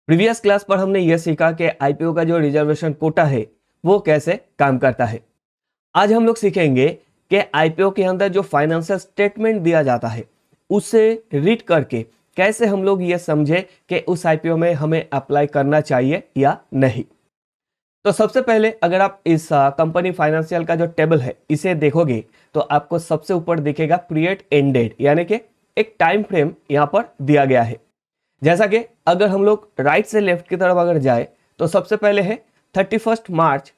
Previous class पर हमने यह सीखा कि आईपीओ का जो रिजर्वेशन कोटा है वो कैसे काम करता है। आज हम लोग सीखेंगे कि आईपीओ के अंदर जो फाइनेंशियल स्टेटमेंट दिया जाता है उसे रीड करके कैसे हम लोग ये समझे कि उस आईपीओ में हमें अप्लाई करना चाहिए या नहीं। तो सबसे पहले अगर आप इस कंपनी फाइनेंशियल का जो टेबल है इसे देखोगे तो आपको सबसे ऊपर दिखेगा पीरियड एंडेड, यानी कि एक टाइम फ्रेम यहाँ पर दिया गया है। जैसा कि अगर हम लोग राइट से लेफ्ट की तरफ अगर जाए तो सबसे पहले है 31 मार्च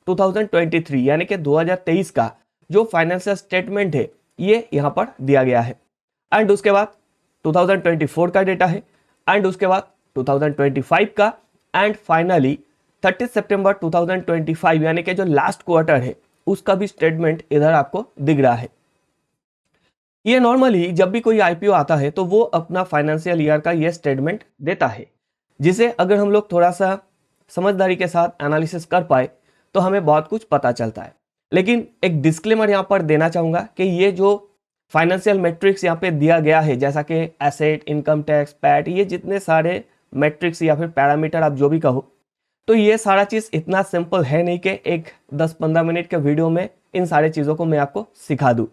2023, यानी कि 2023 का जो फाइनेंशियल स्टेटमेंट है ये यहाँ पर दिया गया है। एंड उसके बाद 2024 का डेटा है, एंड उसके बाद 2025 का, एंड फाइनली 30 सितंबर 2025 यानी कि जो लास्ट क्वार्टर है उसका भी स्टेटमेंट इधर आपको दिख रहा है। ये नॉर्मली जब भी कोई आईपीओ आता है तो वो अपना फाइनेंशियल ईयर का ये स्टेटमेंट देता है, जिसे अगर हम लोग थोड़ा सा समझदारी के साथ एनालिसिस कर पाए तो हमें बहुत कुछ पता चलता है। लेकिन एक डिस्क्लेमर यहाँ पर देना चाहूँगा कि ये जो फाइनेंशियल मैट्रिक्स यहाँ पे दिया गया है, जैसा कि एसेट, इनकम टैक्स, पैट, ये जितने सारे मैट्रिक्स या फिर पैरामीटर आप जो भी कहो, तो ये सारा चीज़ इतना सिंपल है नहीं कि एक 10-15 मिनट के वीडियो में इन सारे चीज़ों को मैं आपको सिखा दूँ।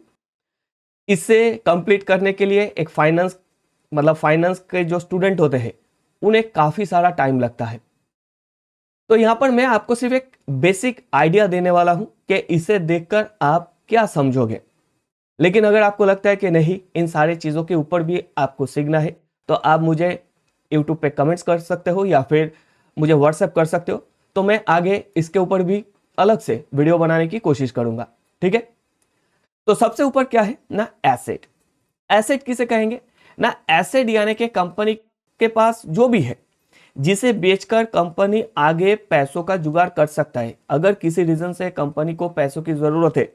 इससे कंप्लीट करने के लिए एक फाइनेंस के जो स्टूडेंट होते हैं उन्हें काफ़ी सारा टाइम लगता है। तो यहाँ पर मैं आपको सिर्फ एक बेसिक आइडिया देने वाला हूँ कि इसे देखकर आप क्या समझोगे। लेकिन अगर आपको लगता है कि नहीं, इन सारे चीज़ों के ऊपर भी आपको सीखना है, तो आप मुझे यूट्यूब पे कमेंट्स कर सकते हो या फिर मुझे व्हाट्सएप कर सकते हो, तो मैं आगे इसके ऊपर भी अलग से वीडियो बनाने की कोशिश करूँगा। ठीक है। तो सबसे ऊपर क्या है ना, एसेट। एसेट किसे कहेंगे ना, एसेट यानी कि कंपनी के पास जो भी है जिसे बेचकर कंपनी आगे पैसों का जुगाड़ कर सकता है। अगर किसी रीजन से कंपनी को पैसों की जरूरत है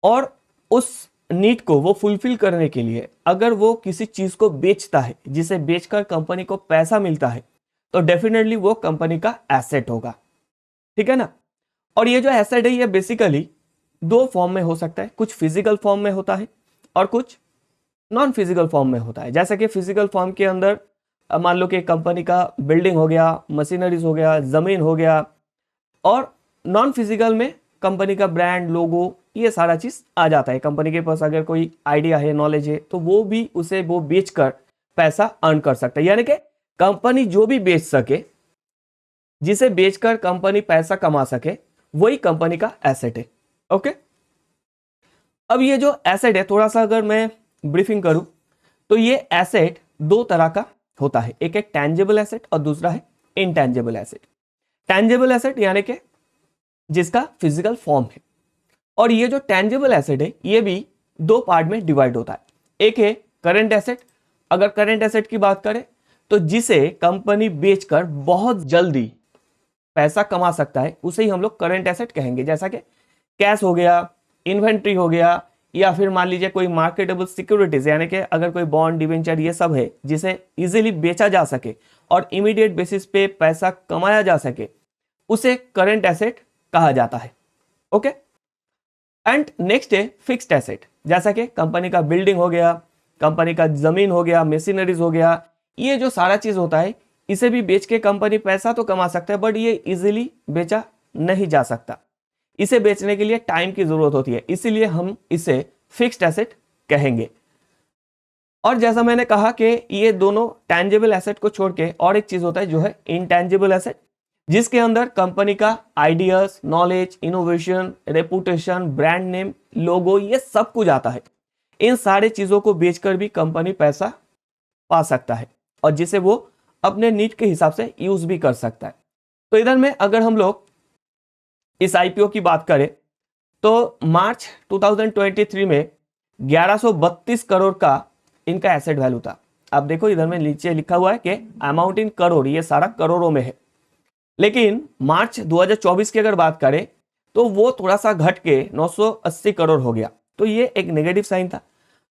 और उस नीड को वो फुलफिल करने के लिए अगर वो किसी चीज को बेचता है जिसे बेचकर कंपनी को पैसा मिलता है, तो डेफिनेटली वो कंपनी का एसेट होगा। ठीक है ना। और ये जो एसेट है ये बेसिकली दो फॉर्म में हो सकता है, कुछ फिजिकल फॉर्म में होता है और कुछ नॉन फिजिकल फॉर्म में होता है। जैसा कि फिजिकल फॉर्म के अंदर मान लो कि कंपनी का बिल्डिंग हो गया, मशीनरीज हो गया, जमीन हो गया, और नॉन फिजिकल में कंपनी का ब्रांड, लोगो, ये सारा चीज आ जाता है। कंपनी के पास अगर कोई आइडिया है, नॉलेज है, तो वो भी उसे वो बेचकर पैसा अर्न कर सकता है। यानी कि कंपनी जो भी बेच सके, जिसे बेचकर कंपनी पैसा कमा सके, वही कंपनी का एसेट है। ओके। अब ये जो एसेट है, थोड़ा सा अगर मैं ब्रीफिंग करूं तो ये एसेट दो तरह का होता है, एक है टैंजिबल एसेट और दूसरा है इनटैंजिबल एसेट। टैंजिबल एसेट यानी कि जिसका फिजिकल फॉर्म है, और ये जो टैंजिबल एसेट है ये भी दो पार्ट में डिवाइड होता है। एक है करंट एसेट। अगर करंट एसेट की बात करें तो जिसे कंपनी बेचकर बहुत जल्दी पैसा कमा सकता है, उसे ही हम लोग करंट एसेट कहेंगे। जैसा कि कैश हो गया, इन्वेंट्री हो गया, या फिर मान लीजिए कोई मार्केटेबल सिक्योरिटीज, यानी कि अगर कोई बॉन्ड, डिवेंचर, ये सब है जिसे इजीली बेचा जा सके और इमीडिएट बेसिस पे पैसा कमाया जा सके, उसे करंट एसेट कहा जाता है। ओके। एंड नेक्स्ट है फिक्स्ड एसेट। जैसा कि कंपनी का बिल्डिंग हो गया, कंपनी का जमीन हो गया, मशीनरीज हो गया, ये जो सारा चीज होता है इसे भी बेच के कंपनी पैसा तो कमा सकता है, बट ये इजीली बेचा नहीं जा सकता। इसे बेचने के लिए टाइम की जरूरत होती है, इसीलिए हम इसे फिक्स्ड एसेट कहेंगे। और जैसा मैंने कहा कि ये दोनों टैंजिबल एसेट को छोड़ के और एक चीज होता है जो है इनटैंजिबल एसेट, जिसके अंदर कंपनी का ideas, knowledge, innovation, reputation, brand name, logo, ये सब कुछ आता है। इन सारे चीजों को बेचकर भी कंपनी पैसा पा सकता है और जिसे वो अपने नीड के हिसाब से यूज भी कर सकता है। तो इधर में अगर हम लोग इस आईपीओ की बात करें तो मार्च 2023 में 1132 करोड़ का इनका एसेट वैल्यू था। आप देखो इधर में नीचे लिखा हुआ है कि अमाउंट इन करोड़, ये सारा करोड़ों में है। लेकिन मार्च 2024 की अगर बात करें तो वो थोड़ा सा घट के 980 करोड़ हो गया, तो ये एक नेगेटिव साइन था।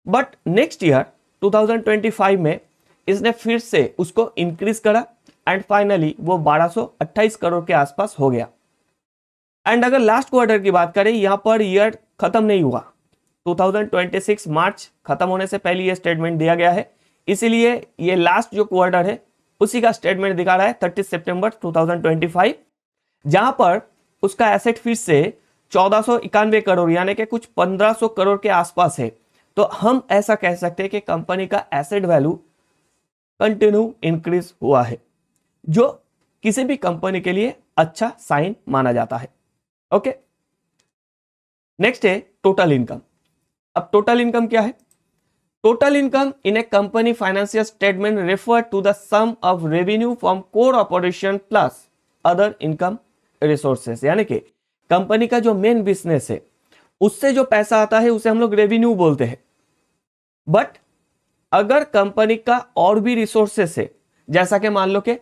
बट नेक्स्ट ईयर 2025 में इसने फिर से उसको इंक्रीज करा एंड फाइनली वो 1228 करोड़ के आसपास हो गया। एंड अगर लास्ट क्वार्टर की बात करें, यहां पर ईयर खत्म नहीं हुआ, 2026 मार्च खत्म होने से पहले ये स्टेटमेंट दिया गया है, इसीलिए ये लास्ट जो क्वार्टर है उसी का स्टेटमेंट दिखा रहा है 30 सितंबर 2025, जहां पर उसका एसेट फिर से 1491 करोड़ यानी कि कुछ 1500 करोड़ के आसपास है। तो हम ऐसा कह सकते हैं कि कंपनी का एसेट वैल्यू कंटिन्यू इंक्रीज हुआ है, जो किसी भी कंपनी के लिए अच्छा साइन माना जाता है। ओके, नेक्स्ट है टोटल इनकम। अब टोटल इनकम क्या है? Total income in a company financial statement refer to the sum of revenue from core operation plus other income resources, यानी कि कंपनी का जो मेन बिजनेस है उससे जो पैसा आता है उसे हम लोग रेवेन्यू बोलते हैं। बट अगर कंपनी का और भी रिसोर्सेस है, जैसा कि मान लो कि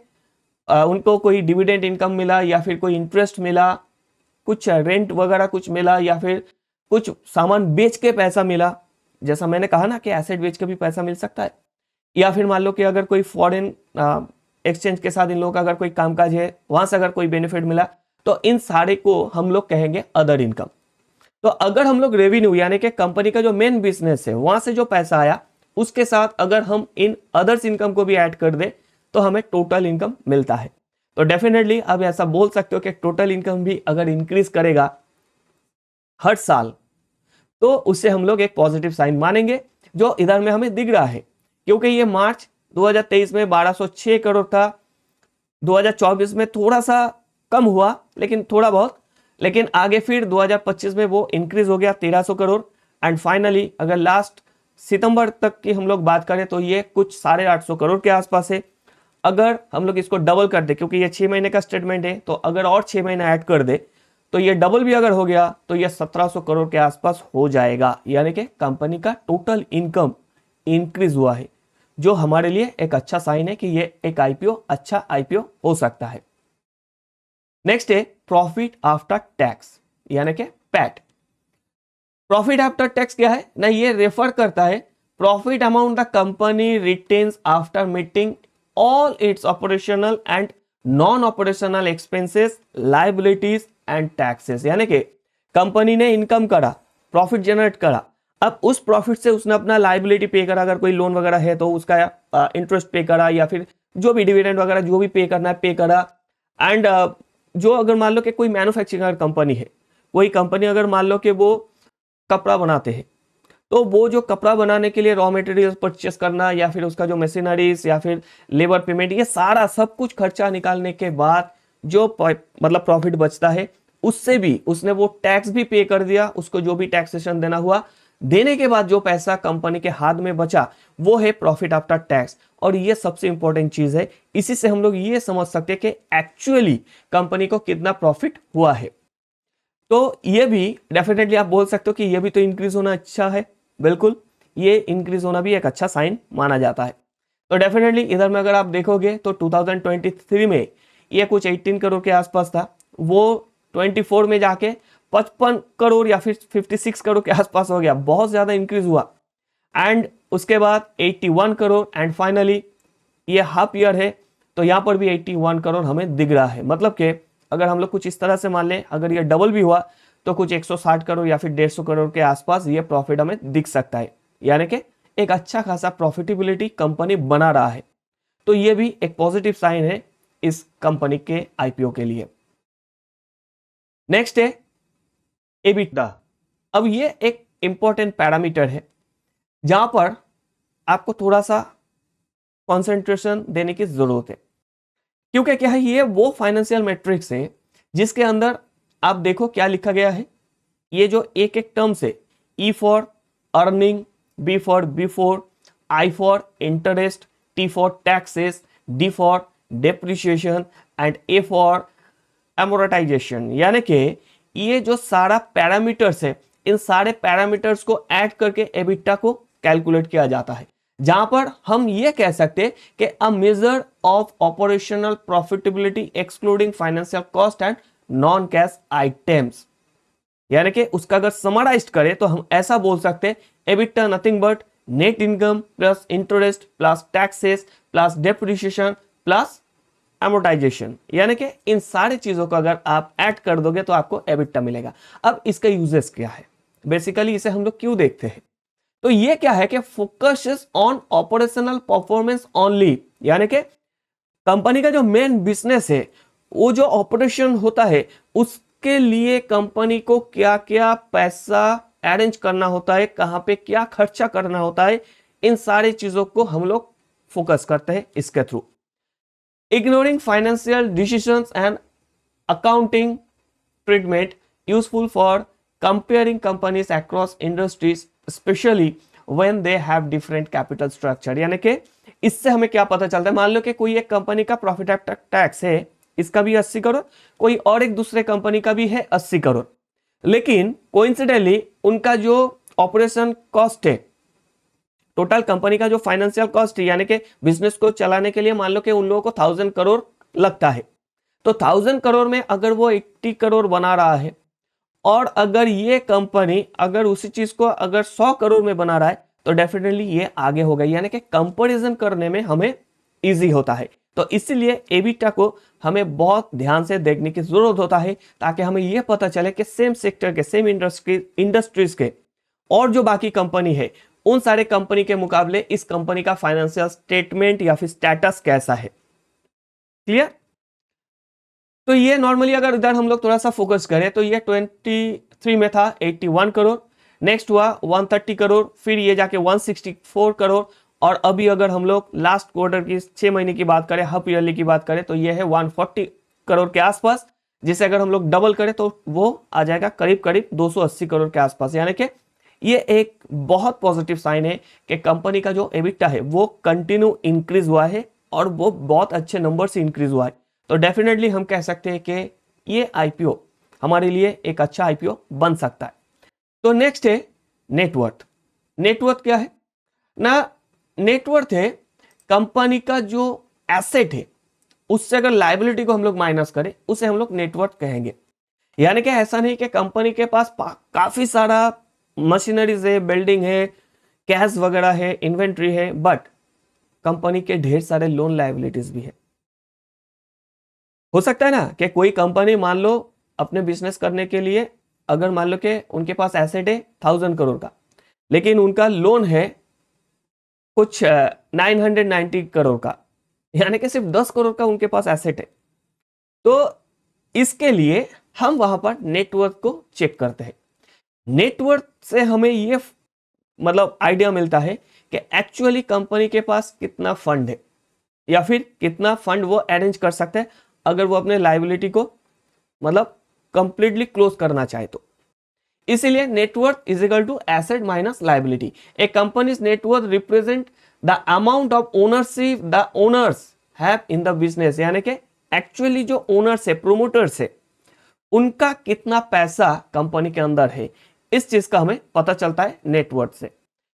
उनको कोई डिविडेंड इनकम मिला या फिर कोई इंटरेस्ट मिला, कुछ रेंट वगैरह कुछ मिला, या फिर कुछ सामान बेच के पैसा मिला, जैसा मैंने कहा ना कि एसेट बेच के भी पैसा मिल सकता है, या फिर मान लो कि अगर कोई फॉरेन एक्सचेंज के साथ इन लोगों का अगर कोई कामकाज है, वहां से अगर कोई बेनिफिट मिला, तो इन सारे को हम लोग कहेंगे अदर इनकम। तो अगर हम लोग रेवेन्यू यानी कि कंपनी का जो मेन बिजनेस है वहां से जो पैसा आया उसके साथ अगर हम इन अदर्स इनकम को भी ऐड कर दे तो हमें टोटल इनकम मिलता है। तो डेफिनेटली आप ऐसा बोल सकते हो कि टोटल इनकम भी अगर इंक्रीज करेगा हर साल तो उससे हम लोग एक पॉजिटिव साइन मानेंगे, जो इधर में हमें दिख रहा है, क्योंकि ये मार्च 2023 में 1206 करोड़ था, 2024 में थोड़ा सा कम हुआ लेकिन थोड़ा बहुत, लेकिन आगे फिर 2025 में वो इंक्रीज हो गया 1300 करोड़, एंड फाइनली अगर लास्ट सितंबर तक की हम लोग बात करें तो ये कुछ 850 करोड़ के आसपास है। अगर हम लोग इसको डबल कर दे, क्योंकि ये 6 महीने का स्टेटमेंट है, तो अगर और 6 महीने ऐड कर दे तो ये डबल भी अगर हो गया तो ये 1700 करोड़ के आसपास हो जाएगा, यानी कि कंपनी का टोटल इनकम इंक्रीज हुआ है, जो हमारे लिए एक अच्छा साइन है कि ये एक आईपीओ अच्छा आईपीओ हो सकता है। नेक्स्ट है प्रॉफिट आफ्टर टैक्स यानी कि पैट। प्रॉफिट आफ्टर टैक्स क्या है ना, ये रेफर करता है profit amount the company retains after meeting all it's operational and non operational expenses, liabilities and taxes, यानी कि कंपनी ने इनकम करा, प्रॉफिट जनरेट करा, अब उस प्रॉफिट से उसने अपना लायबिलिटी पे करा, अगर कोई लोन वगैरह है तो उसका इंटरेस्ट पे करा, या फिर जो भी डिविडेंड वगैरह जो भी पे करना है पे करा। एंड जो अगर मान लो कि कोई मैन्युफैक्चरिंग कंपनी है, कोई कंपनी अगर मान लो कि वो कपड़ा बनाते हैं, तो वो जो कपड़ा बनाने के लिए रॉ मटेरियल्स परचेस करना, या फिर उसका जो मशीनरीज या फिर लेबर पेमेंट, ये सारा सब कुछ खर्चा निकालने के बाद जो मतलब प्रॉफिट बचता है उससे भी उसने वो टैक्स भी पे कर दिया, उसको जो भी टैक्सेशन देना हुआ, देने के बाद जो पैसा कंपनी के हाथ में बचा वो है प्रॉफिट आफ्टर टैक्स। और ये सबसे इंपॉर्टेंट चीज है, इसी से हम लोग ये समझ सकते हैं कि एक्चुअली कंपनी को कितना प्रॉफिट हुआ है। तो ये भी डेफिनेटली आप बोल सकते हो कि ये भी तो इंक्रीज होना अच्छा है, बिल्कुल ये इंक्रीज होना भी एक अच्छा साइन माना जाता है। तो डेफिनेटली इधर में अगर आप देखोगे तो 2023 में ये कुछ 18 करोड़ के आसपास था, वो 24 में जाके 55 करोड़ या फिर 56 करोड़ के आसपास हो गया, बहुत ज्यादा इंक्रीज हुआ। एंड उसके बाद 81 करोड़, एंड फाइनली ये हाफ ईयर है तो यहाँ पर भी 81 करोड़ हमें दिख रहा है। मतलब कि अगर हम लोग कुछ इस तरह से मान लें, अगर ये डबल भी हुआ तो कुछ 160 करोड़ या फिर 150 करोड़ के आसपास ये प्रॉफिट हमें दिख सकता है, यानी कि एक अच्छा खासा प्रॉफिटेबिलिटी कंपनी बना रहा है। तो ये भी एक पॉजिटिव साइन है इस कंपनी के आईपीओ के लिए। नेक्स्ट है एबिटा। अब ये एक इंपॉर्टेंट पैरामीटर है जहां पर आपको थोड़ा सा कंसंट्रेशन देने की जरूरत है, क्योंकि क्या है, ये वो फाइनेंशियल मैट्रिक्स है जिसके अंदर आप देखो क्या लिखा गया है। ये जो एक एक टर्म से E for earning, B for before, I for interest, T for taxes, D for depreciation and A for amortization, यानी कि ये जो सारा पैरामीटर्स है, इन सारे पैरामीटर्स को ऐड करके एबिटा को कैलकुलेट किया जाता है, जहां पर हम ये कह सकते हैं कि a measure of operational profitability excluding financial cost and non cash items, यानी कि उसका अगर समराइज करें तो हम ऐसा बोल सकते हैं EBITDA nothing but net income plus interest plus taxes plus depreciation plus amortisation, यानी कि इन सारी चीजों को अगर आप ऐड कर दोगे तो आपको एबिटा मिलेगा। अब इसका यूजेस क्या है, बेसिकली इसे हम लोग क्यों देखते हैं, तो ये क्या है कि focus on operational performance only, यानी कि कंपनी का जो मेन बिजनेस है, वो जो ऑपरेशन होता है, उसके लिए कंपनी को क्या क्या पैसा अरेंज करना होता है, कहां पे क्या खर्चा करना होता है, इन सारी चीजों को हम लोग फोकस करते हैं इसके through. Ignoring financial decisions and accounting treatment useful for comparing companies across industries, especially when they have different capital structure। यानी कि इससे हमें क्या पता चलता है, मान लो कि कोई एक कंपनी का प्रॉफिट आफ्टर टैक्स है, इसका भी 80 करोड़, कोई और एक दूसरे कंपनी का भी है 80 करोड़, लेकिन कोइंसिडेंटली उनका जो ऑपरेशन कॉस्ट है, टोटल कंपनी का जो फाइनेंशियल कॉस्ट है, यानी कि बिजनेस को चलाने के लिए मान लो कि उन लोगों को 1000 करोड़ लगता है, तो 1000 करोड़ में अगर वो 80 करोड़ बना रहा है, और अगर ये कंपनी अगर उसी चीज को अगर 100 करोड़ में बना रहा है, तो डेफिनेटली ये आगे हो गई, यानी कि कंपैरिजन करने में हमें इजी होता है। तो इसीलिए एबिटा को हमें बहुत ध्यान से देखने की जरूरत होता है, ताकि हमें यह पता चले कि सेम सेक्टर के, सेम इंडस्ट्रीज के और जो बाकी कंपनी है, उन सारे कंपनी के मुकाबले इस कंपनी का फाइनेंशियल स्टेटमेंट या फिर स्टेटस कैसा है। क्लियर? तो ये नॉर्मली अगर इधर हम लोग थोड़ा सा फोकस करें तो ये 23 में था 81 करोड़, नेक्स्ट हुआ 130 करोड़, फिर ये जाके 164 करोड़, और अभी अगर हम लोग लास्ट क्वार्टर की 6 महीने की बात करें, हाफ ईयरली की बात करें, तो ये है 140 करोड़ के आसपास, जिसे अगर हम लोग डबल करें तो वो आ जाएगा करीब करीब 280 करोड़ के आसपास। यानी कि ये एक बहुत पॉजिटिव साइन है कि कंपनी का जो एबिटा है वो कंटिन्यू इंक्रीज हुआ है, और वो बहुत अच्छे नंबर से इंक्रीज हुआ है। तो डेफिनेटली हम कह सकते हैं कि ये आईपीओ हमारे लिए एक अच्छा आईपीओ बन सकता है। तो नेक्स्ट है नेटवर्थ। नेटवर्थ क्या है ना? नेटवर्थ है कंपनी का जो एसेट है, उससे अगर लायबिलिटी को हम लोग माइनस करें, उसे हम लोग नेटवर्थ कहेंगे। यानी कि ऐसा नहीं कि कंपनी के पास काफी सारा मशीनरीज है, बिल्डिंग है, कैश वगैरह है, इन्वेंट्री है, बट कंपनी के ढेर सारे लोन लायबिलिटीज भी है। हो सकता है ना कि कोई कंपनी मान लो अपने बिजनेस करने के लिए अगर मान लो कि उनके पास एसेट है 1000 करोड़ का, लेकिन उनका लोन है कुछ 990 करोड़ का, यानी कि सिर्फ 10 करोड़ का उनके पास एसेट है। तो इसके लिए हम वहां पर नेटवर्थ को चेक करते हैं। नेटवर्थ से हमें ये मतलब आइडिया मिलता है कि एक्चुअली कंपनी के पास कितना फंड है, या फिर कितना फंड वो अरेंज कर सकते हैं अगर वो अपने लायबिलिटी को मतलब कंप्लीटली क्लोज करना चाहे तो। इसीलिए net worth is equal to asset minus liability. A company's net worth represent the amount of ownership the owners have in the business. यानी कि एक्चुअली जो ओनर्स है, प्रोमोटर्स है, उनका कितना पैसा कंपनी के अंदर है, इस चीज का हमें पता चलता है नेटवर्थ से।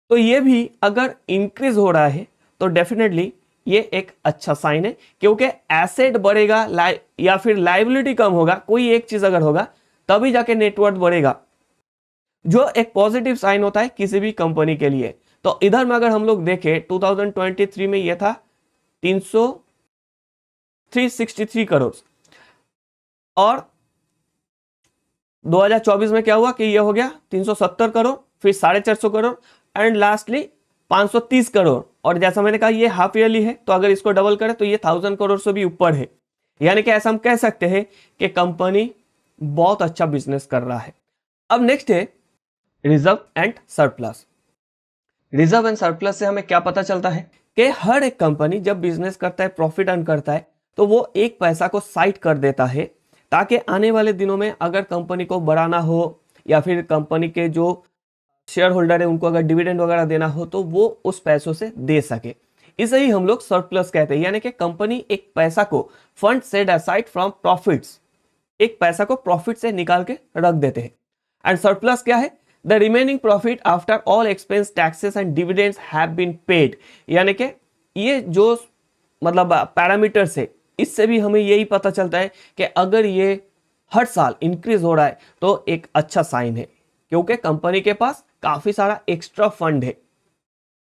तो ये भी अगर इंक्रीज हो रहा है तो डेफिनेटली ये एक अच्छा साइन है, क्योंकि एसेट बढ़ेगा या फिर लायबिलिटी कम होगा, कोई एक चीज अगर होगा तभी जाके नेटवर्थ बढ़ेगा, जो एक पॉजिटिव साइन होता है किसी भी कंपनी के लिए। तो इधर में अगर हम लोग देखें 2023 में ये था 363 करोड़, और 2024 में क्या हुआ कि ये हो गया 370 करोड़, फिर 450 करोड़, एंड लास्टली 530 करोड़। और जैसा मैंने कहा ये हाफ ईयरली है, तो अगर इसको डबल करें तो ये 1000 करोड़ से भी ऊपर है। यानी कि ऐसा हम कह सकते हैं कि कंपनी बहुत अच्छा बिजनेस कर रहा है। अब नेक्स्ट है reserve and surplus. Reserve and surplus से हमें क्या पता चलता है कि हर एक कंपनी जब बिजनेस करता है, प्रॉफिट अर्न करता है, तो वो एक पैसा को साइड कर देता है, ताकि आने वाले दिनों में अगर कंपनी को बढ़ाना हो या फिर कंपनी के जो शेयर होल्डर है उनको अगर डिविडेंड वगैरह देना हो तो वो उस पैसों से दे सके। इसे ही हम लोग सरप्लस कहते हैं। यानी कि कंपनी एक पैसा को fund set aside from profits, एक पैसा को प्रॉफिट से निकाल के रख देते हैं। एंड सरप्लस क्या है? The remaining profit after all expense taxes and dividends have been paid. यानी कि ये जो मतलब पैरामीटर्स है, इससे भी हमें यही पता चलता है कि अगर ये हर साल इंक्रीज हो रहा है तो एक अच्छा साइन है, क्योंकि कंपनी के पास काफी सारा एक्स्ट्रा फंड है।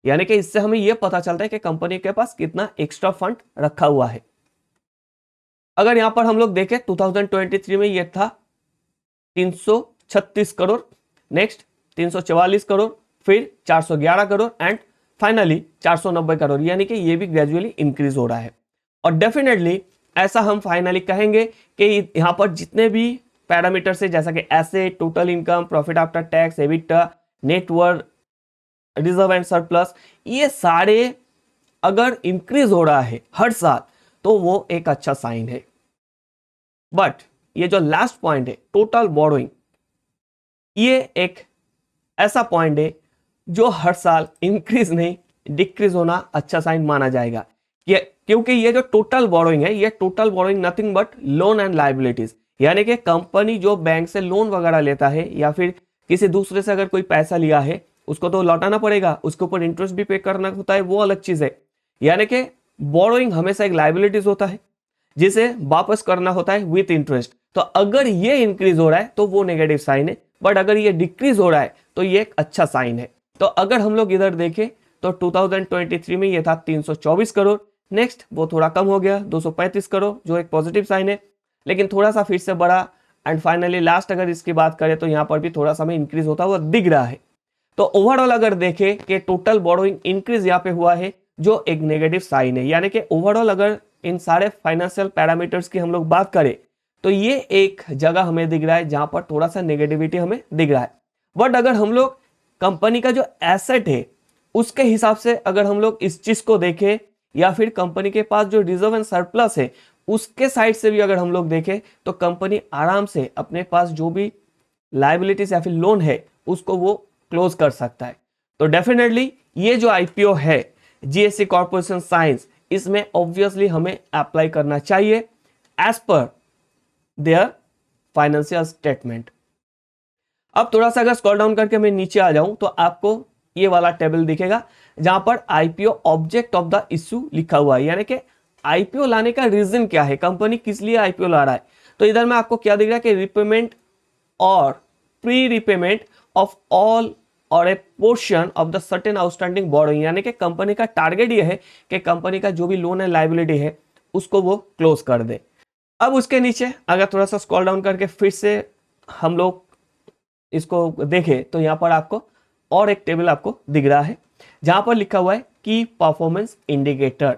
यानी कि इससे हमें यह पता चलता है कि कंपनी के पास कितना एक्स्ट्रा फंड रखा हुआ है। अगर यहां पर हम लोग देखें 2023 में यह था 336 करोड़, नेक्स्ट 344 करोड़, फिर 411 करोड़, एंड फाइनली 490 करोड़। यानी कि ये भी ग्रेजुअली इंक्रीज हो रहा है। और डेफिनेटली ऐसा हम फाइनली कहेंगे कि यहाँ पर जितने भी पैरामीटर्स है जैसा कि asset, total income, profit after tax, EBITDA, net worth, reserve and surplus, ये सारे अगर इंक्रीज हो रहा है हर साल तो वो एक अच्छा साइन है। बट ये जो लास्ट पॉइंट है टोटल बोरोइंग, ये एक ऐसा पॉइंट है जो हर साल इंक्रीज नहीं डिक्रीज होना अच्छा साइन माना जाएगा। क्योंकि ये जो टोटल बोरोइंग है, ये total borrowing nothing but loan and liabilities, यानी कि कंपनी जो बैंक से लोन वगैरह लेता है या फिर किसी दूसरे से अगर कोई पैसा लिया है उसको तो लौटाना पड़ेगा, उसके ऊपर इंटरेस्ट भी पे करना होता है, वो अलग चीज है। यानी कि बोरोइंग हमेशा एक लायबिलिटीज होता है जिसे वापस करना होता है विथ इंटरेस्ट। तो अगर ये इंक्रीज हो रहा है तो वो नेगेटिव साइन है, बट अगर ये डिक्रीज हो रहा है तो ये एक अच्छा साइन है। तो अगर हम लोग इधर देखें तो 2023 में ये था 324 करोड़, नेक्स्ट वो थोड़ा कम हो गया 235 करोड़, जो एक पॉजिटिव साइन है, लेकिन थोड़ा सा फिर से बढ़ा एंड फाइनली लास्ट अगर इसकी बात करें तो यहाँ पर भी थोड़ा सा हमें इंक्रीज होता हुआ दिख रहा है। तो ओवरऑल अगर देखें कि टोटल बोरोइंग इंक्रीज यहाँ पे हुआ है जो एक नेगेटिव साइन है, यानी कि ओवरऑल अगर इन सारे फाइनेंशियल पैरामीटर्स की हम लोग बात करें तो ये एक जगह हमें दिख रहा है जहां पर थोड़ा सा नेगेटिविटी हमें दिख रहा है। बट अगर हम लोग कंपनी का जो एसेट है उसके हिसाब से अगर हम लोग इस चीज को देखें या फिर कंपनी के पास जो रिजर्व एंड सरप्लस है उसके साइड से भी अगर हम लोग देखें तो कंपनी आराम से अपने पास जो भी लायबिलिटीज या फिर लोन है उसको वो क्लोज कर सकता है। तो डेफिनेटली ये जो आईपीओ है जीएससी कॉर्पोरेशन साइंस, इसमें ऑब्वियसली हमें अप्लाई करना चाहिए as per there financial statement. अब थोड़ा सा अगर स्क्रॉल डाउन करके मैं नीचे आ जाऊं तो आपको ये वाला टेबल दिखेगा जहां पर IPO object of the issue लिखा हुआ है, यानी कि आईपीओ लाने का रीजन क्या है, कंपनी किस लिए आईपीओ ला रहा है। तो इधर में आपको क्या दिख रहा है कि रिपेमेंट और प्री रिपेमेंट ऑफ ऑल और ए portion of the certain outstanding borrowing, यानी कि कंपनी का टारगेट ये है कि कंपनी का जो भी लोन है लायबिलिटी है उसको वो क्लोज कर दे। अब उसके नीचे अगर थोड़ा सा स्क्रॉल डाउन करके फिर से हम लोग इसको देखें तो यहाँ पर आपको और एक टेबल आपको दिख रहा है जहां पर लिखा हुआ है की परफॉर्मेंस इंडिकेटर।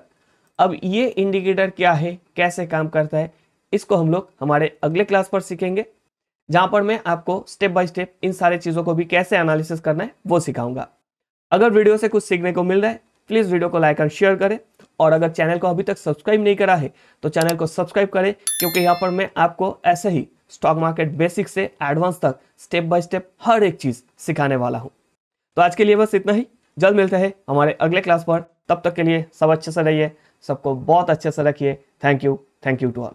अब ये इंडिकेटर क्या है, कैसे काम करता है, इसको हम लोग हमारे अगले क्लास पर सीखेंगे जहां पर मैं आपको स्टेप बाय स्टेप इन सारे चीजों को भी कैसे एनालिसिस करना है वो सिखाऊंगा। अगर वीडियो से कुछ सीखने को मिल रहा है प्लीज वीडियो को लाइक और शेयर करें, और अगर चैनल को अभी तक सब्सक्राइब नहीं करा है तो चैनल को सब्सक्राइब करें, क्योंकि यहाँ पर मैं आपको ऐसे ही स्टॉक मार्केट बेसिक से एडवांस तक स्टेप बाय स्टेप हर एक चीज सिखाने वाला हूँ। तो आज के लिए बस इतना ही, जल्द मिलते हैं हमारे अगले क्लास पर। तब तक के लिए सब अच्छे से रहिए, सबको बहुत अच्छे से रखिए। Thank you to all.